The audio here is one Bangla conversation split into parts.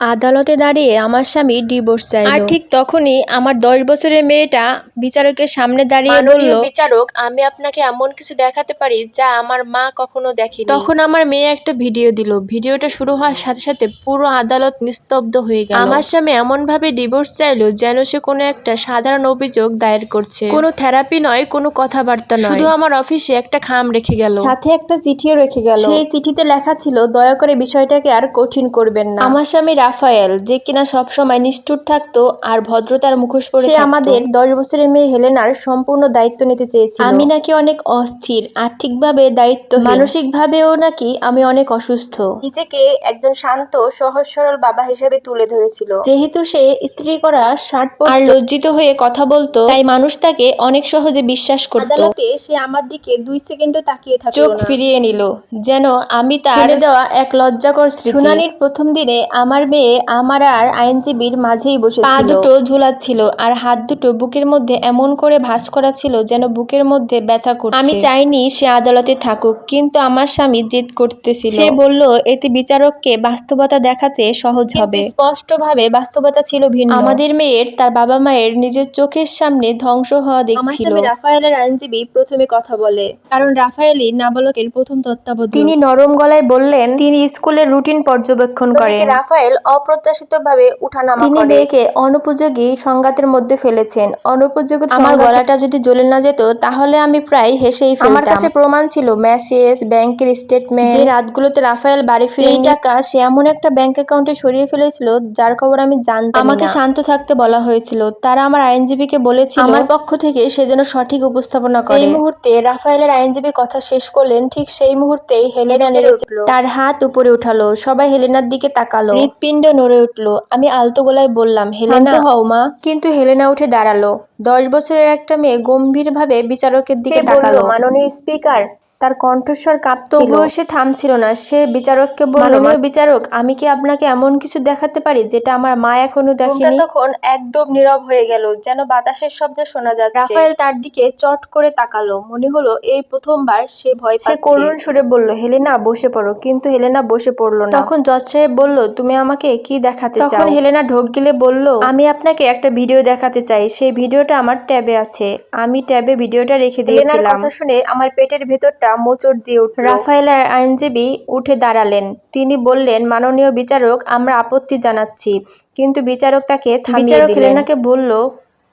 আদালতে দাঁড়িয়ে আমার স্বামী ডিভোর্স আর চাইলো। ঠিক তখনই আমার 10 বছরের মেয়েটা বিচারকের সামনে দাঁড়িয়ে বলল, মাননীয় বিচারক, আমি আপনাকে এমন কিছু দেখাতে পারি যা আমার মা কখনো দেখেনি। তখন আমার মেয়ে একটা ভিডিও দিল। ভিডিওটা শুরু হওয়ার সাথে সাথে পুরো আদালত নিস্তব্ধ হয়ে গেল। আমার স্বামী এমন ভাবে ডিভোর্স চাইলো যেন সে কোনো একটা সাধারণ অভিযোগ দায়ের করছে। কোনো থেরাপি নয়, কোনো কথাবার্তা নয়, শুধু আমার অফিসে একটা খাম রেখে গেল, সাথে একটা চিঠিও রেখে গেল। সেই চিঠিতে লেখা ছিল, দয়া করে বিষয়টাকে আর কঠিন করবেন না। আমার স্বামী রাফায়েল, যে কিনা সবসময় নিষ্ঠুর থাকতো আর ভদ্রতার মুখোশ পরে থাকতো, সে আমাদের 10 বছরের মেয়ে হেলেনার সম্পূর্ণ দায়িত্ব নিতে চেয়েছিল। আমি নাকি অনেক অস্থির, আর্থিকভাবে দায়িত্বহীন, মানসিকভাবেও নাকি আমি অনেক অসুস্থ। নিজেকে একজন শান্ত সহজ সরল বাবা হিসেবে তুলে ধরেছিল। যেহেতু সে ইস্ত্রি করা শার্ট পরতো আর লজ্জিত হয়ে কথা বলতো, তাই মানুষ তাকে অনেক সহজে বিশ্বাস করত। আদালতে সে আমার দিকে 2 সেকেন্ডও তাকিয়ে থাকলো না, চোখ ফিরিয়ে নিল যেন আমি তার ফেলে দেওয়া এক লজ্জাকর স্মৃতি। শুনানির প্রথম দিনে আমার মেয়ে আমার আর আইনজীবীর মাঝেই বসেছিল। পা দুটো ঝুলাচ্ছিল আর হাত দুটো বুকের মধ্যে এমন করে ভাঁজ করা ছিল যেন বুকের মধ্যে ব্যথা করছে। আমি চাইনি সে আদালতে থাকুক, কিন্তু আমার স্বামী জেদ করতেছিল। সে বলল এতে বিচারককে বাস্তবতা দেখাতে সহজ হবে, কিন্তু স্পষ্টভাবে বাস্তবতা ছিল ভিন্ন। আমাদের মেয়ের তার বাবা মায়ের নিজের চোখের সামনে ধ্বংস হওয়া দেখছিল। আমার স্বামী রাফায়েলের আইনজীবী প্রথমে কথা বলে, কারণ রাফায়েলই নাবালকের প্রথম তত্ত্বাবধায়ক। তিনি নরম গলায় বললেন তিনি স্কুলের রুটিন পর্যবেক্ষণ করেন। রাফায়েল অপ্রত্যাশিতভাবে উঠানামা করে। তিনি মেয়েকে অনুপযোগী সংঘাতের মধ্যে ফেলেছেন। অনুপযোগী আমার গলাটা যদি জ্বলে না যেত তাহলে আমি প্রায় হেসেই ফেলতাম। আমার কাছে প্রমাণ ছিল, মেসেজ, ব্যাংকের স্টেটমেন্ট, যে রাতগুলোতে রাফায়েল বাড়ি ফিরে টাকা সে এমন একটা ব্যাংক অ্যাকাউন্টে সরিয়ে ফেলেছিল যার খবর আমি জানতাম। আমাকে শান্ত থাকতে বলা হয়েছিল। তারা আমার আইনজীবীকে বলেছিল আমার পক্ষ থেকে সে যেন সঠিক উপস্থাপনা করে। সেই মুহূর্তে রাফায়েলের আইনজীবী কথা শেষ করলেন, ঠিক সেই মুহূর্তেই হেলেনা নেড়ে উঠল, তার হাত উপরে উঠালো। সবাই হেলেনার দিকে তাকালো, হৃৎপিণ্ড নড়ে উঠলো। আমি আলতো গলায় বললাম, হেলেনা হও মা। কিন্তু হেলেনা উঠে দাঁড়ালো। 10 বছরের একটা মেয়ে গম্ভীরভাবে বিচারকের দিকে তাকালো। মাননীয় স্পিকার, তার কণ্ঠস্বর কাঁপছিল। তবুও সে থামছিল না। সে বিচারককে বলল, মাননীয় বিচারক, আমি কি আপনাকে এমন কিছু দেখাতে পারি যেটা আমার মা এখনো দেখেনি? তখন একদম নীরব হয়ে গেল, যেন বাতাসের শব্দ শোনা যাচ্ছে। রাফায়েল তার দিকে চট করে তাকালো। মনে হলো এই প্রথমবার সে ভয় পাচ্ছে। সে করুণ সুরে বলল, হেলেনা বসে পড়ো। কিন্তু হেলেনা বসে পড়ল না। তখন জজ সাহেব বলল, তুমি আমাকে কি দেখাতে চাও? তখন হেলেনা ঢোক গিলে বলল, আমি আপনাকে একটা ভিডিও দেখাতে চাই। সেই ভিডিওটা আমার ট্যাবে আছে। আমি ট্যাবে ভিডিওটা রেখে দিয়েছিলাম। হেলেনার কথা শুনে আমার পেটের ভেতরটা মোচড় দিয়ে উঠল। রাফায়েলের আইনজীবী উঠে দাঁড়ালেন। তিনি বললেন, মাননীয় বিচারক, আমরা আপত্তি জানাচ্ছি। কিন্তু বিচারক তাকে থামিয়ে দিলেন। হেলেনাকে বলল,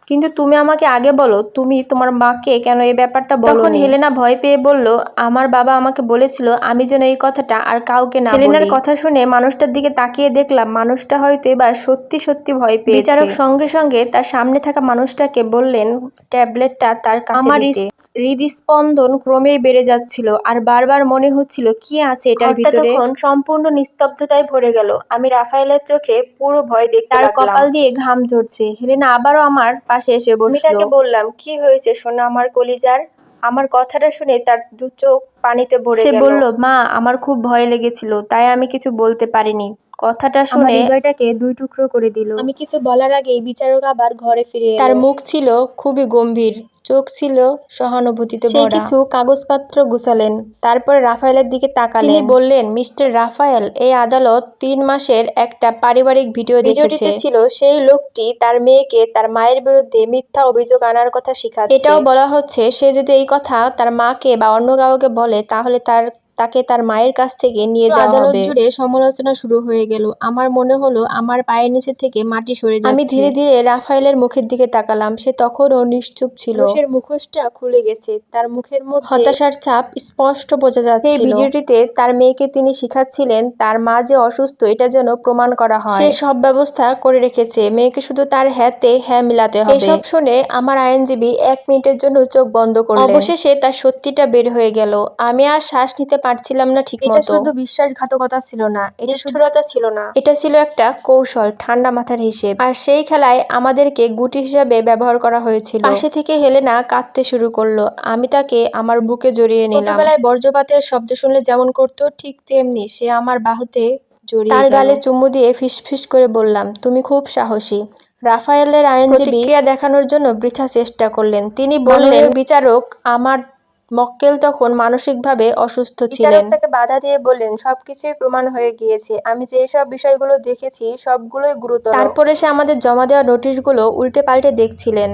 কিন্তু তুমি আমাকে আগে বলো, তুমি তোমার মাকে কেন এই ব্যাপারটা বলো? তখন হেলেনা ভয় পেয়ে বলল, আমার বাবা আমাকে বলেছিল আমি যেন এই কথাটা আর কাউকে না বলি। হেলেনার কথা শুনে মানুষটার দিকে তাকিয়ে দেখলাম মানুষটা হয়তো এবার সত্যি সত্যি ভয় পেয়েছে। বিচারক সঙ্গে সঙ্গে তার সামনে থাকা মানুষটাকে বললেন ট্যাবলেটটা তার কাছে দিতে। হৃদস্পন্দন ক্রমেই বেড়ে যাচ্ছিল আর বারবার মনে হচ্ছিল কি আছে এটার ভিতরে। তখন সম্পূর্ণ নিস্তব্ধতায় ভরে গেল। আমি রাফায়েলের চোখে পুরো ভয় দেখতে লাগলাম। তার কপাল দিয়ে ঘাম ঝরছে। হেলেনা আবারও আমার পাশে এসে বসলো। আমি তাকে বললাম, কি হয়েছে সোনা আমার কলিজার? আমার কথাটা শুনে তার দু চোখ পানিতে ভরে গেল। সে বলল, মা, আমার খুব ভয় লেগেছিল, তাই আমি কিছু বলতে পারিনি। কথাটা শুনে হৃদয়টাকে 2 টুকরো করে দিল। আমি কিছু বলার আগেই বিচারক আবার ঘরে ফিরে এলো। তার মুখ ছিল খুবই গম্ভীর, চোখ ছিল সহানুভূতিতে ভরা। সে কিছু কাগজপত্র গুছালেন, তারপরে রাফায়েলের দিকে তাকালেন। তিনি বললেন, মিস্টার রাফায়েল, এই আদালত 3 মাসের একটা পারিবারিক ভিডিও দেখেছে। ভিডিওটিতে ছিল সেই লোকটি তার মেয়েকে তার মায়ের বিরুদ্ধে মিথ্যা অভিযোগ আনার কথা শিখাচ্ছে। এটাও বলা হচ্ছে সে যদি এই কথা তার মাকে বা অন্য কাউকে বলে তাহলে তাকে তার মায়ের কাছ থেকে নিয়ে যাওয়া হবে। আদালত জুড়ে সমালোচনা শুরু হয়ে গেল। আমার মনে হলো আমার পায়ের নিচে থেকে মাটি সরে যাচ্ছে। আমি ধীরে ধীরে রাফায়েলের মুখের দিকে তাকালাম। সে তখনও নিশ্চুপ ছিল। মুখের মুখোশটা খুলে গেছে। তার মুখের মধ্যে হতাশার ছাপ স্পষ্ট বোঝা যাচ্ছিল। এই ভিডিওটিতে তার মেয়েকে তিনি শিখাচ্ছিলেন তার মা যে অসুস্থ এটা যেন প্রমাণ করা হয়। সে সব ব্যবস্থা করে রেখেছে, মেয়েকে শুধু তার হ্যাঁতে হ্যাঁ মিলাতে হবে। এসব শুনে আমার আইনজীবী 1 মিনিটের জন্য চোখ বন্ধ করলেন। অবশেষে তার সত্যিটা বের হয়ে গেল। আমি আর শ্বাস নিতে পারছিলাম না ঠিকমতো। এটা শুধু বিশ্বাসঘাতকতা ছিল না, এটা নিষ্ঠুরতা ছিল না, এটা ছিল একটা কৌশল, ঠান্ডা মাথার হিসেব। আর সেই খেলায় আমাদেরকে গুটি হিসাবে ব্যবহার করা হয়েছিল। পাশে থেকে হেলেনা কাঁদতে শুরু করলো। আমি তাকে আমার বুকে জড়িয়ে নিলাম। ছোটবেলায় বজ্রপাতের শব্দ শুনলে যেমন করতো ঠিক তেমনি সে আমার বাহুতে জড়িয়ে তার গালে চুমু দিয়ে ফিসফিস করে বললাম, তুমি খুব সাহসী। রাফায়েলের আইনজীবী প্রতিক্রিয়া দেখানোর জন্য বৃথা চেষ্টা করলেন। তিনি বললেন, বিচারক, আমার মক্কেল তখন মানসিকভাবে অসুস্থ ছিলেন। বিচারক তাকে বাধা দিয়ে বললেন, সবকিছুই প্রমাণ হয়ে গিয়েছে, আমি যেসব বিষয়গুলো দেখেছি সবগুলোই গুরুতর। তারপরে সে আমাদের জমা দেওয়া নোটিশগুলো উল্টে পাল্টে দেখছিলেন।